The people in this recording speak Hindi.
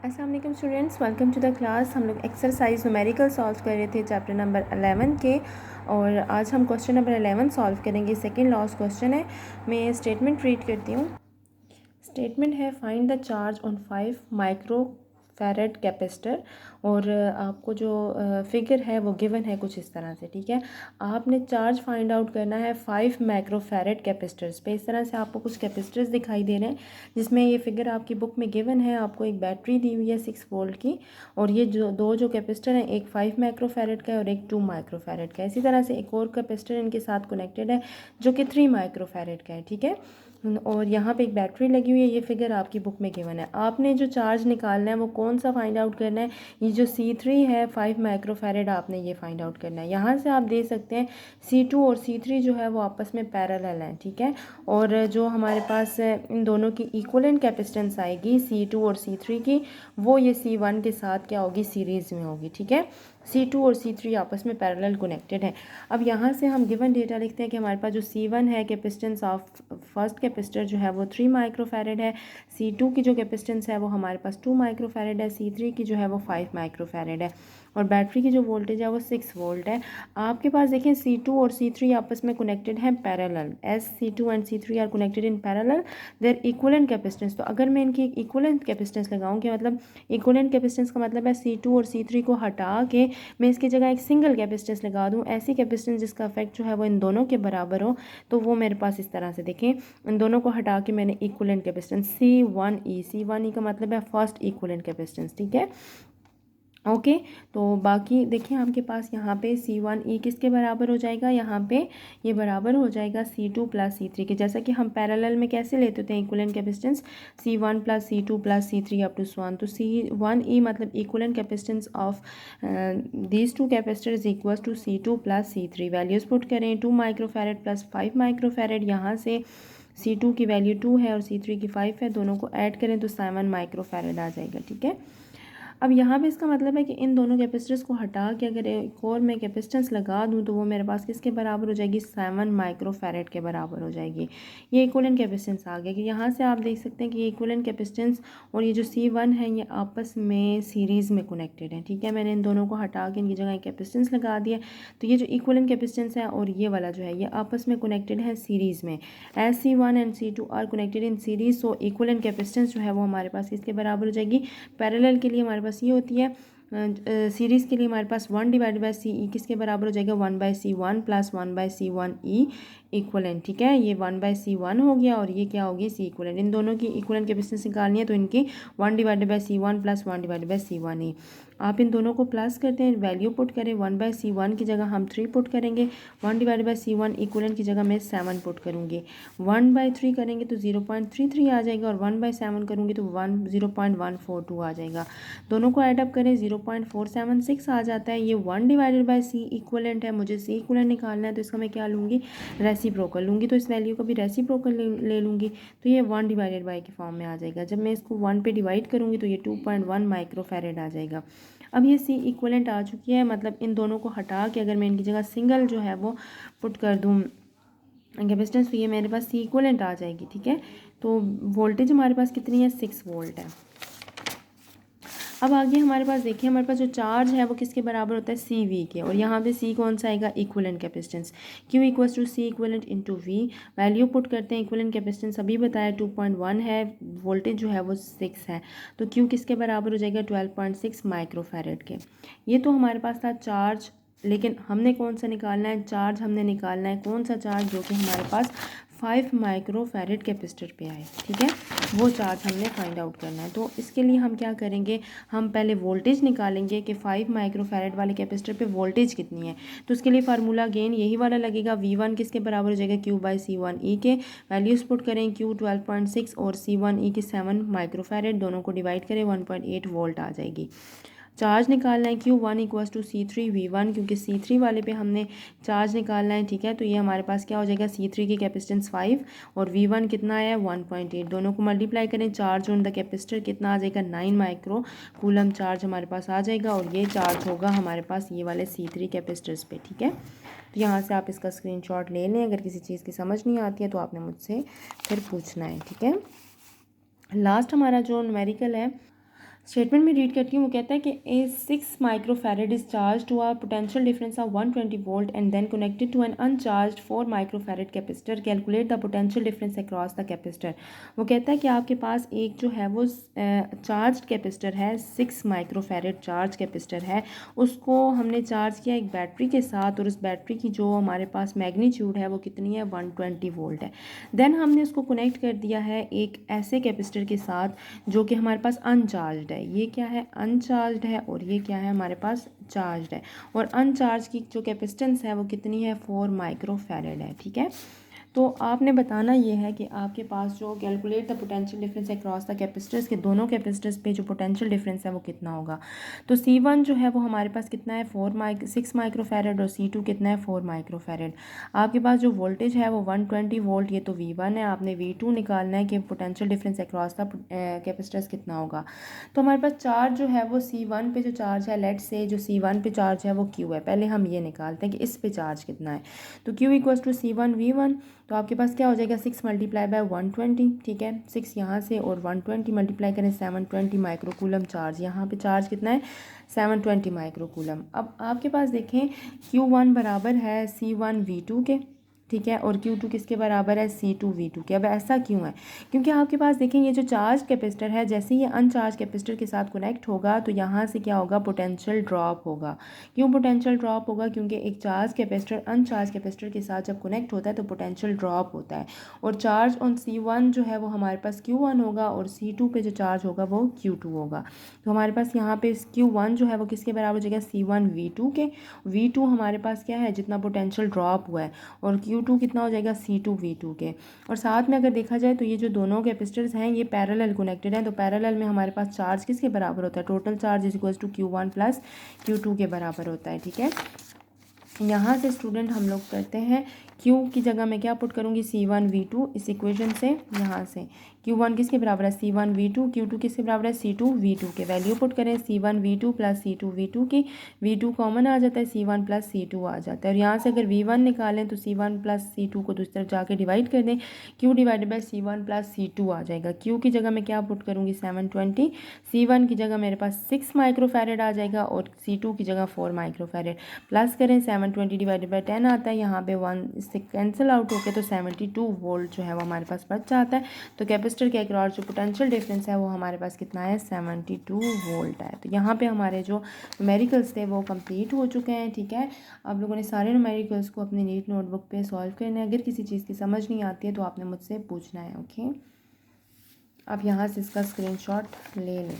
अस्सलाम वालेकुम students, welcome to the class. हम लोग एक्सरसाइज न्यूमेरिकल सॉल्व कर रहे थे चैप्टर नंबर 11 के, और आज हम क्वेश्चन नंबर 11 सॉल्व करेंगे। सेकंड लास्ट क्वेश्चन है। मैं स्टेटमेंट रीड करती हूँ। स्टेटमेंट है find the charge on 5 micro farad capacitor, और आपको जो फिगर है वो गिवन है कुछ इस तरह से। ठीक है, आपने चार्ज फाइंड आउट करना है 5 माइक्रो फैरेड कैपेसिटर्स पे। इस तरह से आपको कुछ कैपेसिटर्स दिखाई दे रहे हैं, जिसमें ये फिगर आपकी बुक में गिवन है। आपको एक बैटरी दी हुई है 6 वोल्ट की, और ये जो कैपेसिटर हैं, एक 5 माइक्रो फैरेड का है और एक 2 माइक्रो फैरेड का है। इसी तरह से एक और कैपेसिटर इनके साथ कनेक्टेड है जो कि 3 माइक्रो फैरेड का है। ठीक है, और यहाँ पे एक बैटरी लगी हुई है। ये फिगर आपकी बुक में गिवन है। आपने जो चार्ज निकालना है वो कौन सा फाइंड आउट करना है? ये जो C3 है 5 माइक्रोफैरेड, आपने ये फाइंड आउट करना है। यहाँ से आप देख सकते हैं C2 और C3 जो है वो आपस में पैरेलल हैं। ठीक है, और जो हमारे पास इन दोनों की इक्वलेंट कैपेसिटेंस आएगी C2 और C3 की, वो ये C1 के साथ क्या होगी, सीरीज़ में होगी। ठीक है, C2 और C3 आपस में पैरेलल कनेक्टेड है। अब यहाँ से हम गिवन डेटा लिखते हैं कि हमारे पास जो C1 है कैपेसिटेंस ऑफ फर्स्ट कैपेसिटर जो है वो 3 माइक्रोफैरेड है। C2 की जो कैपेसिटेंस है वो हमारे पास 2 माइक्रोफैरेड है। C3 की जो है वो 5 माइक्रोफैरेड है, और बैटरी की जो वोल्टेज है वो 6 वोल्ट है। आपके पास देखें C2 और C3 आपस में कनेक्टेड हैं parallel. As C2 and C3 are connected in parallel, their equivalent capacitance. तो अगर मैं इनकी इक्वलेंट कैपेसिटेंस लगाऊं, कि मतलब इक्वलेंट कैपेसिटेंस का मतलब है C2 और C3 को हटा के मैं इसकी जगह एक सिंगल कैपेसिटेंस लगा दूं, ऐसी कैपेसिटेंस जिसका इफेक्ट जो है वो इन दोनों के बराबर हो, तो वो मेरे पास इस तरह से देखें। इन दोनों को हटा के मैंने इक्वलेंट कैपेसिटेंस C1E का मतलब है फर्स्ट इक्वलेंट कैपेसिटेंस। ठीक है, ओके। तो बाकी देखिए आपके पास यहाँ पे C1E किसके बराबर हो जाएगा, यहाँ पे ये बराबर हो जाएगा C2 प्लस C3 के। जैसा कि हम पैरेलल में कैसे लेते होते हैं equivalent capacitance, C1 plus C2 plus C3 up to S1। तो C1E मतलब equivalent capacitance of these two capacitor is equal to C2 plus C3। Values put करें, 2 माइक्रोफैरेड प्लस 5 माइक्रोफैरेड। यहाँ से C2 की वैल्यू 2 है और C3 की 5 है, दोनों को ऐड करें तो 7 माइक्रोफैरेड आ जाएगा। ठीक है, अब यहाँ पे इसका मतलब है कि इन दोनों कैपेसिटर्स को हटा के अगर एक और मैं कैपेसिटेंस लगा दूँ तो वो मेरे पास किसके बराबर हो जाएगी, 7 माइक्रोफैरेड के बराबर हो जाएगी। ये इक्वलेंट कैपेसिटेंस आ गया। कि यहाँ से आप देख सकते हैं कि ये इक्वलेंट कैपेसिटेंस और ये जो C1 है ये आपस में सीरीज़ में कनेक्टेड है। ठीक है, मैंने इन दोनों को हटा के इनकी जगह एक कैपेसिटेंस लगा दिया, तो ये जो इक्वलेंट कैपेसिटेंस है और ये वाला जो है ये आपस में कनेक्टेड है सीरीज़ में। As C1 and C2 are connected in series, so equivalent capacitance जो है वो हमारे पास किसके बराबर हो जाएगी, पैरेलल के लिए हमारे पास ये होती है, सीरीज़ के लिए हमारे पास 1 डिवाइडेड बाई सी ई किसके बराबर हो जाएगा, 1/C1 प्लस 1/C1E इक्वलेंट। ठीक है, ये 1/C1 हो गया और ये क्या होगी, C इक्वलेंट। इन दोनों की इक्वलेंट कैपेसिटेंस निकालनी है तो इनकी 1 divided by C1 plus 1 divided by C1E। आप इन दोनों को प्लस करते हैं, वैल्यू पुट करें। 1/C1 की जगह हम 3 पुट करेंगे, 1 डिवाइडेड बाई C1 इक्वलेंट की जगह मैं 7 पुट करूँगी। 1/3 करेंगे तो 0.33 आ जाएगा, और 1/7 करूँगी तो 0.142 आ जाएगा। दोनों को ऐडअप करें, 0.476 आ जाता है। ये 1 डिवाइडेड बाई C इक्वलेंट है, मुझे C इक्वलेंट निकालना है तो इसका मैं क्या लूँगी, रेसिप्रोकल लूँगी। तो इस वैल्यू का भी रेसिप्रोकल ले लूँगी, तो ये 1 डिवाइडेड बाई के फॉर्म में आ जाएगा। जब मैं इसको 1 पे डिवाइड करूँगी तो ये 2.1 माइक्रोफैरेड आ जाएगा। अब ये C इक्वलेंट आ चुकी है, मतलब इन दोनों को हटा के अगर मैं इनकी जगह सिंगल जो है वो पुट कर दूँ कैपेसिटेंस, तो ये मेरे पास C इक्वलेंट आ जाएगी। ठीक है, तो वोल्टेज हमारे पास कितनी है, 6 वोल्ट है। अब आगे हमारे पास देखिए, हमारे पास जो चार्ज है वो किसके बराबर होता है, CV के, और यहाँ पे C कौन सा आएगा, equivalent capacitance. Q equals to C equivalent into V। Value put करते हैं, इक्वलेंट कैपेसिटेंस अभी बताया 2.1 है, वोल्टेज जो है वो 6 है, तो Q किसके बराबर हो जाएगा, 12.6 माइक्रोफैरेड के। ये तो हमारे पास था चार्ज, लेकिन हमने कौन सा निकालना है, चार्ज हमने निकालना है कौन सा चार्ज, जो कि हमारे पास 5 माइक्रोफैरेड कैपेसिटर पे आए। ठीक है, वो चार्ज हमने फाइंड आउट करना है। तो इसके लिए हम क्या करेंगे, हम पहले वोल्टेज निकालेंगे कि 5 माइक्रोफैरेड वाले कैपेसिटर पे वोल्टेज कितनी है। तो उसके लिए फार्मूला अगेन यही वाला लगेगा, V1 किसके बराबर हो जाएगा, Q/C1E के। वैल्यूज़ पुट करें, Q 12.6 और C1E की 7 माइक्रोफैरेड, दोनों को डिवाइड करें 1.8 वोल्ट आ जाएगी। चार्ज निकालना है Q1 इक्वल्स टू C3V1, क्योंकि C3 वाले पे हमने चार्ज निकालना है। ठीक है, तो ये हमारे पास क्या हो जाएगा, C3 की कैपेसिटेंस 5 और V1 कितना है, 1.8, दोनों को मल्टीप्लाई करें, चार्ज ऑन द कैपेसिटर कितना आ जाएगा, 9 माइक्रो कूलम चार्ज हमारे पास आ जाएगा, और ये चार्ज होगा हमारे पास ये वाले C3 कैपेसिटर्स पे। ठीक है, तो यहाँ से आप इसका स्क्रीनशॉट ले लें। अगर किसी चीज़ की समझ नहीं आती है तो आपने मुझसे फिर पूछना है। ठीक है, लास्ट हमारा जो न्यूमेरिकल है, स्टेटमेंट में रीड करती हूँ। वो कहता है कि a 6 microfarad is charge to a potential difference of 120 volt and then connected to an uncharge 4 microfarad capacitor, calculate the potential difference across the capacitor. वो कहता है कि आपके पास एक जो है वो चार्ज कैपेसिटर है, 6 माइक्रोफैरेड चार्ज कैपेसिटर है, उसको हमने चार्ज किया एक बैटरी के साथ और उस बैटरी की जो हमारे पास मैग्नीट्यूड है वो कितनी है, 120 वोल्ट है। देन हमने उसको कनेक्ट कर दिया है एक ऐसे कैपेसिटर के साथ जो कि हमारे पास अनचार्ज है। ये क्या है, अनचार्ज है, और ये क्या है, हमारे पास चार्ज है। और अनचार्ज की जो कैपेसिटेंस है वो कितनी है, 4 माइक्रोफैरेड है। ठीक है, तो आपने बताना ये है कि आपके पास जो calculate the potential difference across the capacitors के दोनों कैपेसिटर्स पे जो पोटेंशियल डिफरेंस है वो कितना होगा। तो C1 जो है वो हमारे पास कितना है, 6 माइक्रोफैरेड, और C2 कितना है, 4 माइक्रोफैरेड। आपके पास जो वोल्टेज है वो 120 वोल्ट, ये तो V1 है। आपने V2 निकालना है कि potential difference across the capacitors कितना होगा। तो हमारे पास चार्ज जो है वो C1 पे जो चार्ज है, लेट से जो C1 पे चार्ज है वो Q है। पहले हम ये निकालते हैं कि इस पे चार्ज कितना है। तो Q equals to C1 V1। तो आपके पास क्या हो जाएगा, 6 मल्टीप्लाई बाय 120। ठीक है, 6 यहाँ से और 120 मल्टीप्लाई करें, 720 माइक्रोकूलम चार्ज। यहाँ पे चार्ज कितना है, 720 माइक्रोकूलम। अब आपके पास देखें Q1 बराबर है C1 V2 के। ठीक है, और Q2 किसके बराबर है, C2 V2 के। अब ऐसा क्यों है, क्योंकि आपके पास देखें ये जो चार्ज कैपेसिटर है, जैसे ही ये अनचार्ज कैपेसिटर के साथ कनेक्ट होगा तो यहाँ से क्या होगा, पोटेंशियल ड्रॉप होगा। क्यों पोटेंशियल ड्रॉप होगा, क्योंकि एक चार्ज कैपेसिटर अनचार्ज कैपेसिटर के साथ जब कनेक्ट होता है तो पोटेंशियल ड्रॉप होता है। और चार्ज ऑन C1 जो है वो हमारे पास Q1 होगा, और C2 पे जो चार्ज होगा वो Q2 होगा। तो हमारे पास यहाँ पे Q1 जो है वो किसके बराबर हो जाएगा, C1 V2 के। V2 हमारे पास क्या है, जितना पोटेंशियल ड्रॉप हुआ है, और Q2 कितना हो जाएगा, C2 V2 के। और साथ में अगर देखा जाए तो ये जो दोनों कैपेसिटर्स हैं ये पैरेलल कनेक्टेड हैं। तो पैरेलल में हमारे पास चार्ज किसके बराबर होता है, total charge is equals to Q1 plus Q2 के बराबर होता है। ठीक है, यहाँ से स्टूडेंट हम लोग करते हैं Q की जगह मैं क्या पुट करूँगी, C1 V2 इस इक्वेशन से। यहाँ से Q1 किसके बराबर है, C1 V2, Q2 किसके बराबर है, C2 V2 के। वैल्यू पुट करें C1 V2 plus C2 V2 की। V2 कॉमन आ जाता है, C1 प्लस C2 आ जाता है। और यहाँ से अगर V1 निकालें तो C1 प्लस C2 को दूसरी तरफ जाके डिवाइड कर दें, Q divided by C1 plus C2 आ जाएगा। Q की जगह मैं क्या पुट करूँगी, 720। C1 की जगह मेरे पास 6 माइक्रोफैरेड आ जाएगा, और C2 की जगह 4 माइक्रोफैरेड। प्लस करें, 720 डिवाइडेड बाई 10 आता है, यहाँ पे 1 इससे कैंसिल आउट होके तो 72 वोल्ट जो है वो हमारे पास बच जाता है। तो कैपेसिटर के अक्रॉस जो पोटेंशियल डिफरेंस है वो हमारे पास कितना है, 72 वोल्ट है। तो यहाँ पे हमारे जो न्यूमेरिकल्स थे वो कंप्लीट हो चुके हैं। ठीक है, आप लोगों ने सारे न्यूमेरिकल्स को अपनी नीट नोटबुक पे सॉल्व करना है। अगर किसी चीज़ की समझ नहीं आती है तो आपने मुझसे पूछना है। ओके, आप यहाँ से इसका स्क्रीनशॉट ले लें।